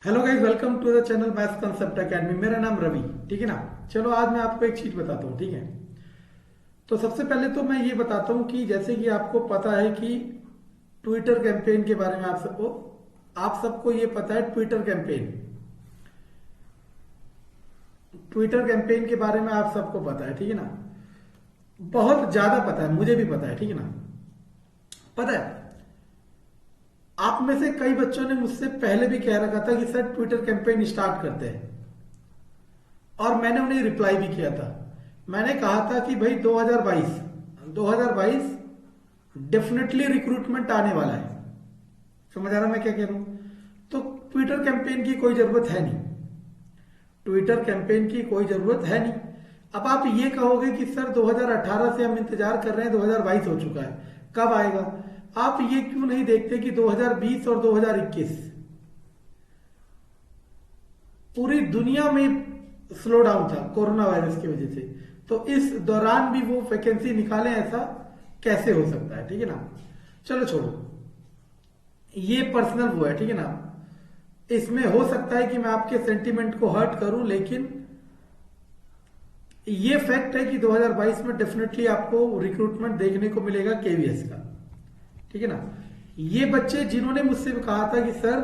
Hello guys, welcome to the channel maths concept academy. मेरा नाम रवि, ठीक है ना। चलो आज मैं आपको एक चीज बताता हूँ, ठीक है। तो सबसे पहले तो मैं ये बताता हूँ कि जैसे कि आपको पता है कि ट्विटर कैंपेन के बारे में आप सबको ये पता है। ट्विटर कैंपेन के बारे में आप सबको पता है, ठीक है ना। बहुत ज्यादा पता है, मुझे भी पता है, ठीक है ना। पता है, आप में से कई बच्चों ने मुझसे पहले भी कह रखा था कि सर ट्विटर कैंपेन स्टार्ट करते हैं, और मैंने उन्हें रिप्लाई भी किया था। मैंने कहा था कि भाई 2022 डेफिनेटली रिक्रूटमेंट आने वाला है। समझ आ रहा मैं क्या कह रहा हूं। तो ट्विटर कैंपेन की कोई जरूरत है नहीं, ट्विटर कैंपेन की कोई जरूरत है नहीं। अब आप ये कहोगे कि सर 2018 से हम इंतजार कर रहे हैं, 2022 हो चुका है, कब आएगा। आप ये क्यों नहीं देखते कि 2020 और 2021 पूरी दुनिया में स्लो डाउन था कोरोना वायरस की वजह से। तो इस दौरान भी वो वैकेंसी निकालें, ऐसा कैसे हो सकता है, ठीक है ना। चलो छोड़ो, ये पर्सनल वो है, ठीक है ना। इसमें हो सकता है कि मैं आपके सेंटीमेंट को हर्ट करूं, लेकिन ये फैक्ट है कि 2022 में डेफिनेटली आपको रिक्रूटमेंट देखने को मिलेगा केवीएस का, ठीक है ना। ये बच्चे जिन्होंने मुझसे कहा था कि सर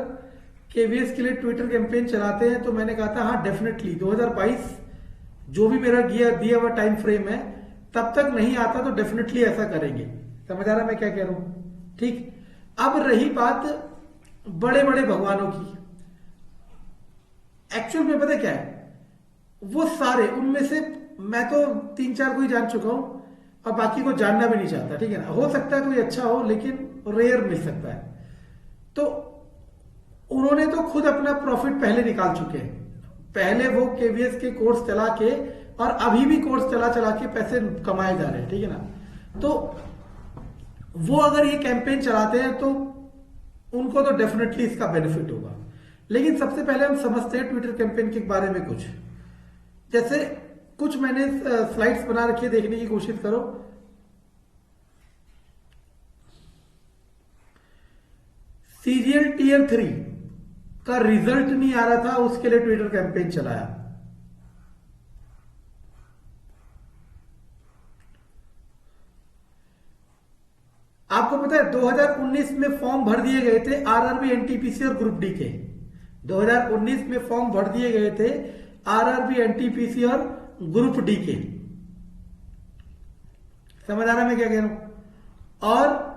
केवीएस के लिए ट्विटर कैंपेन चलाते हैं, तो मैंने कहा था हाँ डेफिनेटली 2022 जो भी मेरा दिया हुआ टाइम फ्रेम है, तब तक नहीं आता तो डेफिनेटली ऐसा करेंगे। समझ आ रहा मैं क्या कह रहा हूं, ठीक। अब रही बात बड़े बड़े भगवानों की, एक्चुअल में पता क्या है, वो सारे उनमें से मैं तो 3-4 को ही जान चुका हूं, और बाकी को जानना भी नहीं चाहता, ठीक है ना। हो सकता है कोई अच्छा हो, लेकिन रेयर मिल सकता है। तो उन्होंने तो खुद अपना प्रॉफिट पहले निकाल चुके हैं। पहले वो केवीएस के कोर्स चला के, और अभी भी कोर्स चला चला के पैसे कमाए जा रहे हैं, ठीक है ना। तो वो अगर ये कैंपेन चलाते हैं तो उनको तो डेफिनेटली इसका बेनिफिट होगा। लेकिन सबसे पहले हम समझते हैं ट्विटर कैंपेन के बारे में कुछ। जैसे कुछ मैंने स्लाइड्स बना रखी है, देखने की कोशिश करो। सीरियल टीयर 3 का रिजल्ट नहीं आ रहा था, उसके लिए ट्विटर कैंपेन चलाया। आपको पता है 2019 में फॉर्म भर दिए गए थे आरआरबी, एनटीपीसी और ग्रुप डी के। 2019 में फॉर्म भर दिए गए थे आरआरबी, एनटीपीसी और ग्रुप डी के। समझ आ रहा है मैं क्या कह रहा हूं। और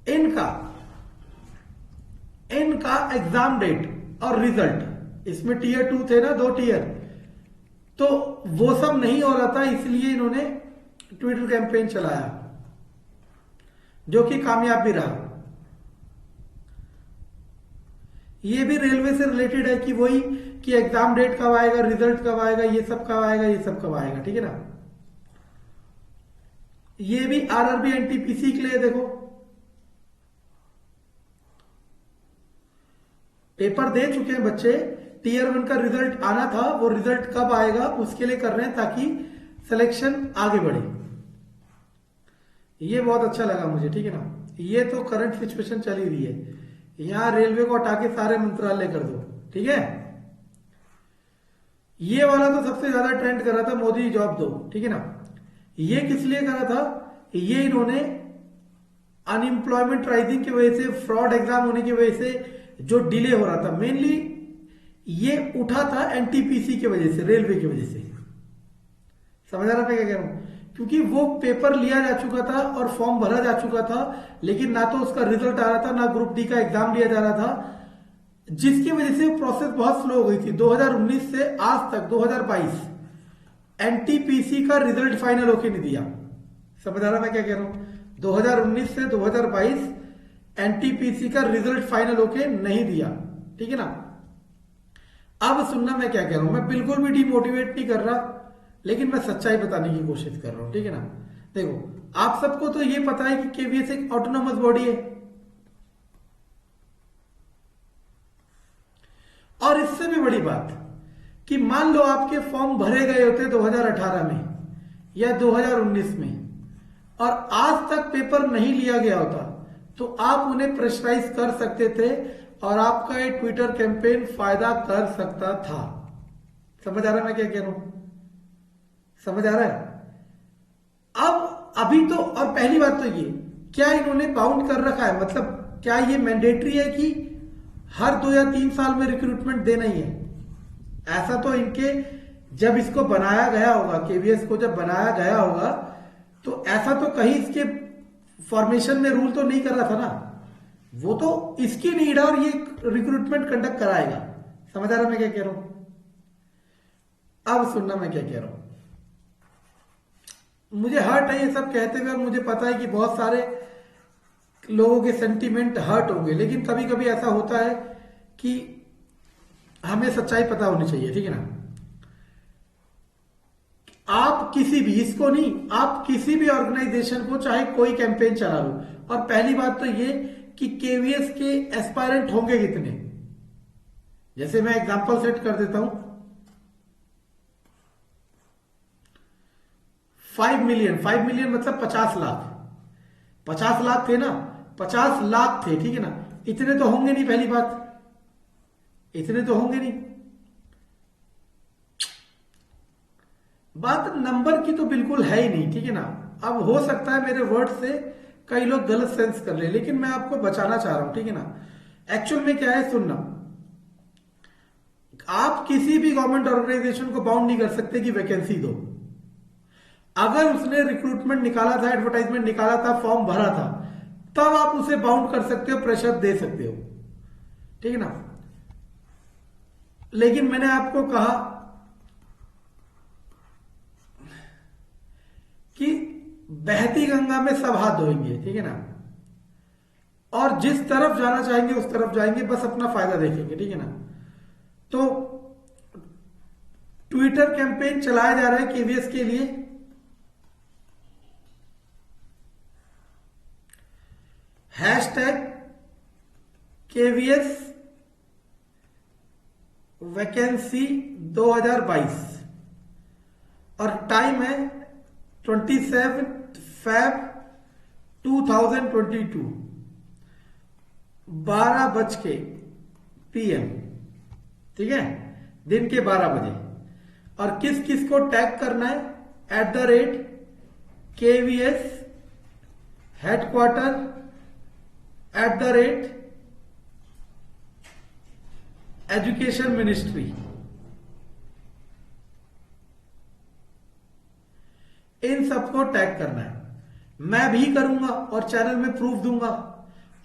इनका एग्जाम डेट और रिजल्ट, इसमें टीयर 2 थे ना, 2 टीयर, तो वो सब नहीं हो रहा था, इसलिए इन्होंने ट्विटर कैंपेन चलाया, जो कि कामयाब भी रहा। ये भी रेलवे से रिलेटेड है कि वही कि एग्जाम डेट कब आएगा, रिजल्ट कब आएगा, ये सब कब आएगा, ये सब कब आएगा, ठीक है ना। ये भी आरआरबी, एनटीपीसी के लिए देखो, पेपर दे चुके हैं बच्चे, टीयर 1 का रिजल्ट आना था, वो रिजल्ट कब आएगा उसके लिए कर रहे हैं, ताकि सिलेक्शन आगे बढ़े। ये बहुत अच्छा लगा मुझे, ठीक है ना। ये तो करंट सिचुएशन चल ही रही है, यहां रेलवे को हटा के सारे मंत्रालय कर दो, ठीक है। ये वाला तो सबसे ज्यादा ट्रेंड कर रहा था, मोदी जॉब दो, ठीक है ना। ये किस लिए करा था, ये इन्होंने अनएम्प्लॉयमेंट राइजिंग की वजह से, फ्रॉड एग्जाम होने की वजह से जो डिले हो रहा था, मेनली ये उठा था एनटीपीसी की वजह से, रेलवे की वजह से। समझ आ रहा मैं क्या कह रहा हूं। क्योंकि वो पेपर लिया जा चुका था और फॉर्म भरा जा चुका था, लेकिन ना तो उसका रिजल्ट आ रहा था, ना ग्रुप डी का एग्जाम लिया जा रहा था, जिसकी वजह से प्रोसेस बहुत स्लो हो गई थी। 2019 से आज तक 2022 एनटीपीसी का रिजल्ट फाइनल होके नहीं दिया। समझ आ रहा मैं क्या कह रहा हूं। 2019 से 2022 एनटीपीसी का रिजल्ट फाइनल होके नहीं दिया, ठीक है ना। अब सुनना मैं क्या कह रहा हूं, मैं बिल्कुल भी डिमोटिवेट नहीं कर रहा, लेकिन मैं सच्चाई बताने की कोशिश कर रहा हूं, ठीक है ना। देखो, आप सबको तो ये पता है कि केवीएस एक ऑटोनोमस बॉडी है, और इससे भी बड़ी बात कि मान लो आपके फॉर्म भरे गए होते 2018 में या 2019 में, और आज तक पेपर नहीं लिया गया होता, तो आप उन्हें प्रेशराइज कर सकते थे और आपका ये ट्विटर कैंपेन फायदा कर सकता था। समझ आ रहा है मैं क्या कह रहा हूं? समझ आ रहा है? अब अभी तो, और पहली बात तो ये, क्या इन्होंने बाउंड कर रखा है? मतलब क्या ये मैंडेटरी है कि हर 2 या 3 साल में रिक्रूटमेंट देना ही है? ऐसा तो इनके जब इसको बनाया गया होगा, केवीएस को जब बनाया गया होगा, तो ऐसा तो कहीं इसके फॉर्मेशन में रूल तो नहीं कर रहा था ना। वो तो इसकी नीड है और ये रिक्रूटमेंट कंडक्ट कराएगा। समझ आ रहा मैं क्या कह रहा हूं? अब सुनना मैं क्या कह रहा हूं। मुझे हर्ट है ये सब कहते हुए, और मुझे पता है कि बहुत सारे लोगों के सेंटीमेंट हर्ट होंगे, लेकिन कभी कभी ऐसा होता है कि हमें सच्चाई पता होनी चाहिए, ठीक है ना। आप किसी भी, इसको नहीं, आप किसी भी ऑर्गेनाइजेशन को चाहे कोई कैंपेन चला लो, और पहली बात तो ये कि केवीएस के एस्पायरेंट होंगे कितने। जैसे मैं एग्जांपल सेट कर देता हूं, 5 मिलियन मतलब 50 लाख। 50 लाख थे ना, 50 लाख थे, ठीक है ना। इतने तो होंगे नहीं, पहली बात, इतने तो होंगे नहीं। बात नंबर की तो बिल्कुल है ही नहीं, ठीक है ना। अब हो सकता है मेरे वर्ड से कई लोग गलत सेंस कर ले, लेकिन मैं आपको बचाना चाह रहा हूं, ठीक है ना। एक्चुअल में क्या है, सुनना, आप किसी भी गवर्नमेंट ऑर्गेनाइजेशन को बाउंड नहीं कर सकते कि वैकेंसी दो। अगर उसने रिक्रूटमेंट निकाला था, एडवर्टाइजमेंट निकाला था, फॉर्म भरा था, तब आप उसे बाउंड कर सकते हो, प्रेशर दे सकते हो, ठीक है ना। लेकिन मैंने आपको कहा कि बहती गंगा में सब हाथ धोएंगे, ठीक है ना, और जिस तरफ जाना चाहेंगे उस तरफ जाएंगे, बस अपना फायदा देखेंगे, ठीक है ना। तो ट्विटर कैंपेन चलाया जा रहा है केवीएस के लिए। हैशटैग केवीएस वैकेंसी 2022 और टाइम है 27 Feb 2022 12 PM, ठीक है, दिन के 12 बजे। और किस किस को टैग करना है? @KVS headquarter @education ministry. इन सबको टैग करना है। मैं भी करूंगा और चैनल में प्रूफ दूंगा,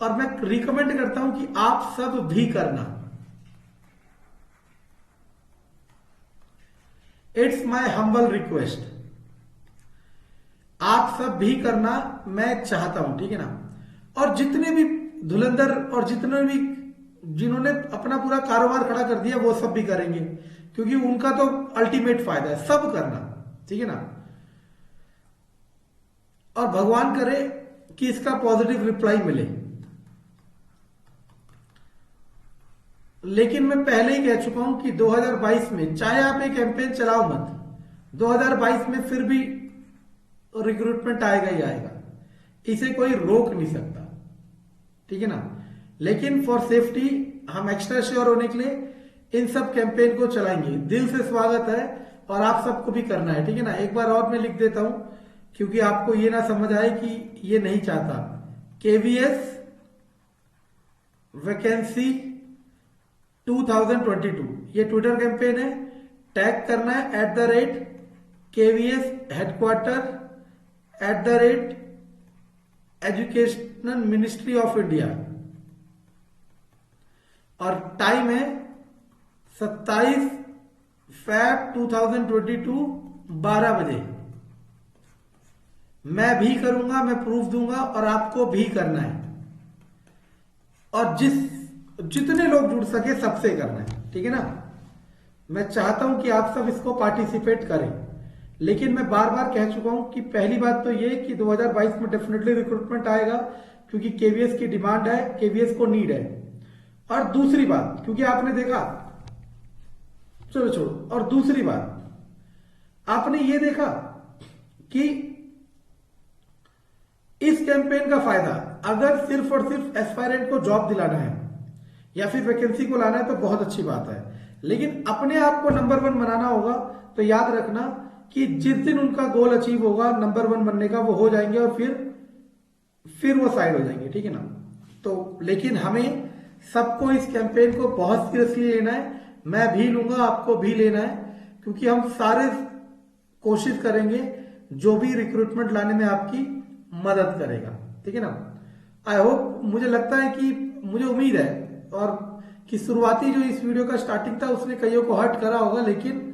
और मैं रिकमेंड करता हूं कि आप सब भी करना। इट्स माय हम्बल रिक्वेस्ट, आप सब भी करना, मैं चाहता हूं, ठीक है ना। और जितने भी धुलंधर और जितने भी जिन्होंने अपना पूरा कारोबार खड़ा कर दिया, वो सब भी करेंगे, क्योंकि उनका तो अल्टीमेट फायदा है, सब करना, ठीक है ना। और भगवान करे कि इसका पॉजिटिव रिप्लाई मिले। लेकिन मैं पहले ही कह चुका हूं कि 2022 में चाहे आप एक कैंपेन चलाओ मत, 2022 में फिर भी रिक्रूटमेंट आएगा ही आएगा, इसे कोई रोक नहीं सकता, ठीक है ना। लेकिन फॉर सेफ्टी हम एक्स्ट्रा श्योर होने के लिए इन सब कैंपेन को चलाएंगे। दिल से स्वागत है, और आप सबको भी करना है, ठीक है ना। एक बार और मैं लिख देता हूं, क्योंकि आपको ये ना समझ आए कि ये नहीं चाहता। केवीएस वैकेंसी 2022 ये ट्विटर कैंपेन है। टैग करना है @KVS headquarter @educational ministry of India, और टाइम है 27 Feb 2022 12 बजे। मैं भी करूंगा, मैं प्रूफ दूंगा, और आपको भी करना है, और जितने लोग जुड़ सके सबसे करना है, ठीक है ना। मैं चाहता हूं कि आप सब इसको पार्टिसिपेट करें, लेकिन मैं बार बार कह चुका हूं कि पहली बात तो ये कि 2022 में डेफिनेटली रिक्रूटमेंट आएगा, क्योंकि केवीएस की डिमांड है, केवीएस को नीड है। और दूसरी बात, क्योंकि आपने देखा, चलो छोड़ो, और दूसरी बात आपने ये देखा कि इस कैंपेन का फायदा अगर सिर्फ और सिर्फ एस्पायरेंट को जॉब दिलाना है या फिर वैकेंसी को लाना है तो बहुत अच्छी बात है, लेकिन अपने आप को नंबर 1 बनाना होगा। तो याद रखना कि जिस दिन उनका गोल अचीव होगा नंबर 1 बनने का, वो हो जाएंगे और फिर वो साइड हो जाएंगे, ठीक है ना। तो लेकिन हमें सबको इस कैंपेन को बहुत सीरियसली लेना है, मैं भी लूंगा, आपको भी लेना है, क्योंकि हम सारे कोशिश करेंगे जो भी रिक्रूटमेंट लाने में आपकी मदद करेगा, ठीक है ना। आई होप, मुझे लगता है कि मुझे उम्मीद है और कि शुरुआती जो इस वीडियो का स्टार्टिंग था उसने कईयों को हर्ट करा होगा, लेकिन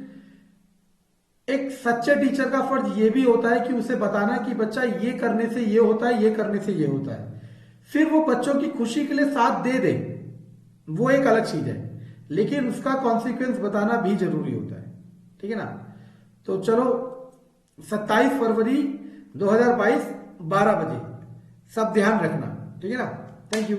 एक सच्चे टीचर का फर्ज ये भी होता है कि उसे बताना कि बच्चा ये करने से ये होता है, ये करने से ये होता है, फिर वो बच्चों की खुशी के लिए साथ दे दे, वो एक अलग चीज है, लेकिन उसका कॉन्सिक्वेंस बताना भी जरूरी होता है, ठीक है ना। तो चलो 27 फरवरी 2022 12 बजे सब ध्यान रखना, ठीक है ना। Thank you.